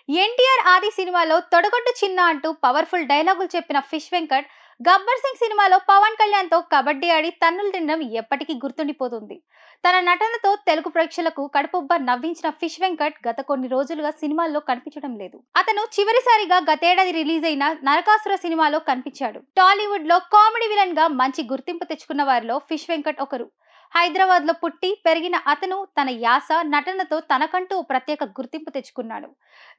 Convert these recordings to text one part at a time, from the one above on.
ఎన్టీఆర్ ఆది సినిమాలో తొడగొట్టు చిన్న అంటూ పవర్ఫుల్ డైలాగులు చెప్పిన ఫిష్ వెంకట్ గబ్బర్ సింగ్ సినిమాలో పవన్ కళ్యాణ్ తో కబడ్డీ ఆడి తన్నులు తినడం ఎప్పటికీ గుర్తుండిపోతుంది. తన నటనతో తెలుగు ప్రేక్షకులకు కడుపుబ్బ నవ్వించిన ఫిష్ వెంకట్ గత కొన్ని రోజులుగా సినిమాల్లో కనిపించడం లేదు. అతను చివరిసారిగా గతేడాది రిలీజ్ అయిన నరకాసుర సినిమాలో కనిపించాడు. టాలీవుడ్ లో కామెడీ విలన్ గా మంచి గుర్తింపు తెచ్చుకున్న వారిలో ఫిష్ వెంకట్ ఒకరు. హైదరాబాద్ లో పుట్టి పెరిగిన అతను తన యాస నటనతో తనకంటూ ఓ ప్రత్యేక గుర్తింపు తెచ్చుకున్నాడు.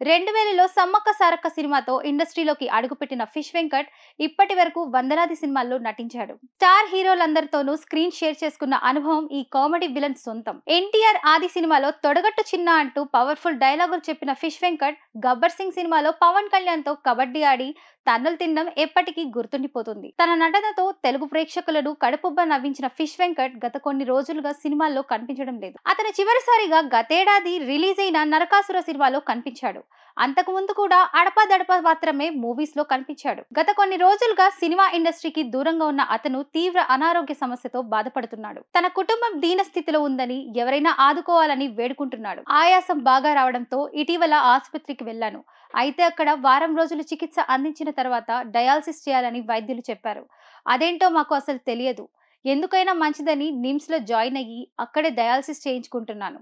2000లో సమ్మక్క సారక్క సినిమాతో ఇండస్ట్రీలోకి అడుగుపెట్టిన ఫిష్ వెంకట్ ఇప్పటి వరకు వందలాది సినిమాల్లో నటించాడు. స్టార్ హీరోలందరితోనూ స్క్రీన్ షేర్ చేసుకున్న అనుభవం ఈ కామెడీ విలన్ సొంతం. ఎన్టీఆర్ ఆది సినిమాలో తొడగట్టు చిన్న అంటూ పవర్ఫుల్ డైలాగులు చెప్పిన ఫిష్ వెంకట్ గబ్బర్ సింగ్ సినిమాలో పవన్ కళ్యాణ్ తో కబడ్డీ ఆడి తన్నులు తినడం ఎప్పటికీ గుర్తుండిపోతుంది. తన నటనతో తెలుగు ప్రేక్షకులను కడుపుబ్బ నవ్వించిన ఫిష్ వెంకట్ గత కొన్ని రోజులుగా సినిమాల్లో కనిపించడం లేదు. అతను చివరిసారిగా గతేడాది రిలీజ్ అయిన నరకాసుర సినిమాలో కనిపించాడు. అంతకు ముందు కూడా అడపాదడప మాత్రమే మూవీస్ లో కనిపించాడు. గత కొన్ని రోజులుగా సినిమా ఇండస్ట్రీకి దూరంగా ఉన్న అతను తీవ్ర అనారోగ్య సమస్యతో బాధపడుతున్నాడు. తన కుటుంబం దీన స్థితిలో ఉందని ఎవరైనా ఆదుకోవాలని వేడుకుంటున్నాడు. ఆయాసం బాగా రావడంతో ఇటీవల ఆసుపత్రికి వెళ్లాను. అయితే అక్కడ వారం రోజులు చికిత్స అందించిన తర్వాత డయాలసిస్ చేయాలని వైద్యులు చెప్పారు. అదేంటో మాకు అసలు తెలియదు. ఎందుకైనా మంచిదని నిమ్స్ లో జాయిన్ అయ్యి అక్కడే డయాలసిస్ చేయించుకుంటున్నాను.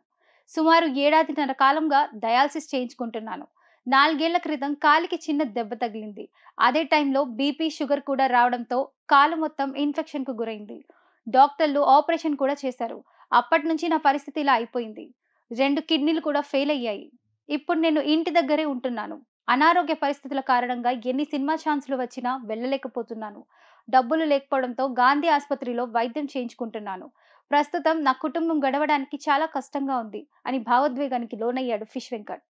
సుమారు ఏడాదిన్నర కాలంగా డయాలసిస్ చేయించుకుంటున్నాను. 4 ఏళ్ల క్రితం కాలికి చిన్న దెబ్బ తగిలింది. అదే టైంలో బీపీ, షుగర్ కూడా రావడంతో కాలు మొత్తం ఇన్ఫెక్షన్ కు గురైంది. డాక్టర్లు ఆపరేషన్ కూడా చేశారు. అప్పటి నుంచి నా పరిస్థితి ఇలా అయిపోయింది. 2 కిడ్నీలు కూడా ఫెయిల్ అయ్యాయి. ఇప్పుడు నేను ఇంటి దగ్గరే ఉంటున్నాను. అనారోగ్య పరిస్థితుల కారణంగా ఎన్ని సినిమా ఛాన్సులు వచ్చినా వెళ్ళలేకపోతున్నాను. డబ్బులు లేకపోవడంతో గాంధీ ఆసుపత్రిలో వైద్యం చేయించుకుంటున్నాను. ప్రస్తుతం నా కుటుంబం గడవడానికి చాలా కష్టంగా ఉంది అని భావోద్వేగానికి లోనయ్యాడు ఫిష్ వెంకట్.